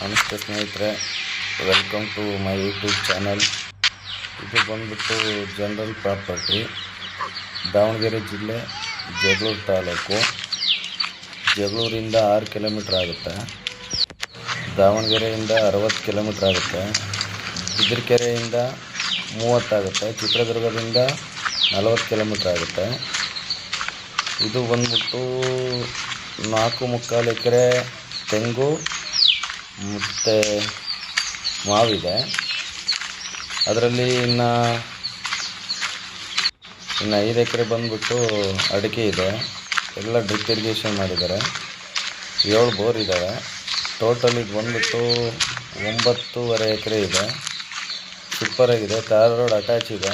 ನಮಸ್ತೆ ಸ್ನೇಹಿತರೆ, welcome to my YouTube channel. ಇದು ಬಂದ್ಬಿಟ್ಟು ಜನರಲ್ ಪ್ರಾಪರ್ಟಿ, ದಾವಣಗೆರೆ ಜಿಲ್ಲೆ, ಜಗಳೂರು ತಾಲೂಕು. ಜಗಳೂರಿಂದ 6 ಕಿಲೋಮೀಟ್ರ್ ಆಗುತ್ತೆ, ದಾವಣಗೆರೆಯಿಂದ 60 ಕಿಲೋಮೀಟ್ರ್ ಆಗುತ್ತೆ, ಬಿದಿರಕೆರೆಯಿಂದ 30 ಆಗುತ್ತೆ, ಚಿತ್ರದುರ್ಗದಿಂದ 40 ಕಿಲೋಮೀಟ್ರ್ ಆಗುತ್ತೆ. ಇದು ಬಂದ್ಬಿಟ್ಟು 4.25 ಎಕರೆ ತೆಂಗು ಮತ್ತು ಮಾವಿದೆ. ಅದರಲ್ಲಿ ಇನ್ನು 5 ಎಕರೆ ಬಂದ್ಬಿಟ್ಟು ಅಡಿಕೆ ಇದೆ. ಎಲ್ಲ ಡ್ರಿಪ್ ಇರಿಗೇಷನ್ ಮಾಡಿದ್ದಾರೆ. 7 ಬೋರ್ ಇದ್ದಾವೆ. ಟೋಟಲ್ ಇದು ಬಂದ್ಬಿಟ್ಟು 9.5 ಎಕರೆ ಇದೆ. ಸೂಪರಾಗಿದೆ. ತಾರ್ ರೋಡ್ ಅಟ್ಯಾಚ್ ಇದೆ.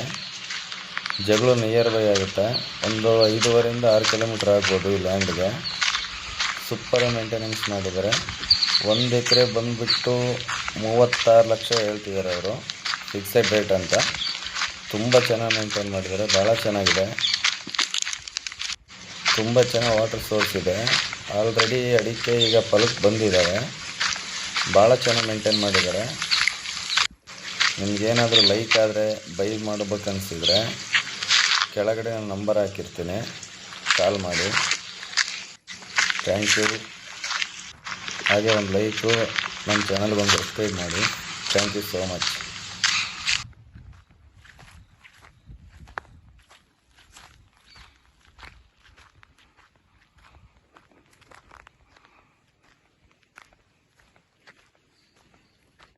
ಜಗಳೂರು ನಿಯರ್ ಬೈ ಆಗುತ್ತೆ. ಒಂದು 5.5ರಿಂದ 6 ಕಿಲೋಮೀಟ್ರ್ ಆಗ್ಬೋದು ಈ ಲ್ಯಾಂಡ್ಗೆ. ಸೂಪರಾಗಿ ಮೇಂಟೆನೆನ್ಸ್ ಮಾಡಿದ್ದಾರೆ. 1 ಎಕರೆ ಬಂದುಬಿಟ್ಟು 36 ಲಕ್ಷ ಹೇಳ್ತಿದ್ದಾರೆ ಅವರು, ಫಿಕ್ಸೆಡ್ ರೇಟ್ ಅಂತ. ತುಂಬ ಚೆನ್ನಾಗಿ ಮೇಂಟೈನ್ ಮಾಡಿದ್ದಾರೆ, ಭಾಳ ಚೆನ್ನಾಗಿದೆ. ತುಂಬ ಚೆನ್ನಾಗಿ ವಾಟರ್ ಸೋರ್ಸ್ ಇದೆ. ಆಲ್ರೆಡಿ ಅಡಿಕೆ ಈಗ ಫಲಕ್ಕೆ ಬಂದಿದ್ದಾವೆ. ಭಾಳ ಚೆನ್ನಾಗಿ ಮೇಂಟೈನ್ ಮಾಡಿದ್ದಾರೆ. ನಿಮಗೇನಾದರೂ ಲೈಕ್ ಆದರೆ ಬೈ ಮಾಡಬೇಕನ್ಸಿದ್ರೆ ಕೆಳಗಡೆ ನಾನು ನಂಬರ್ ಹಾಕಿರ್ತೀನಿ, ಕಾಲ್ ಮಾಡಿ. Thank you. ಹಾಗೆ ಒಂದು ಲೈಕು, ನಮ್ಮ ಚಾನಲ್ಗೆ ಒಂದು ಸಬ್ಸ್ಕ್ರೈಬ್ ಮಾಡಿ. Thank you so much.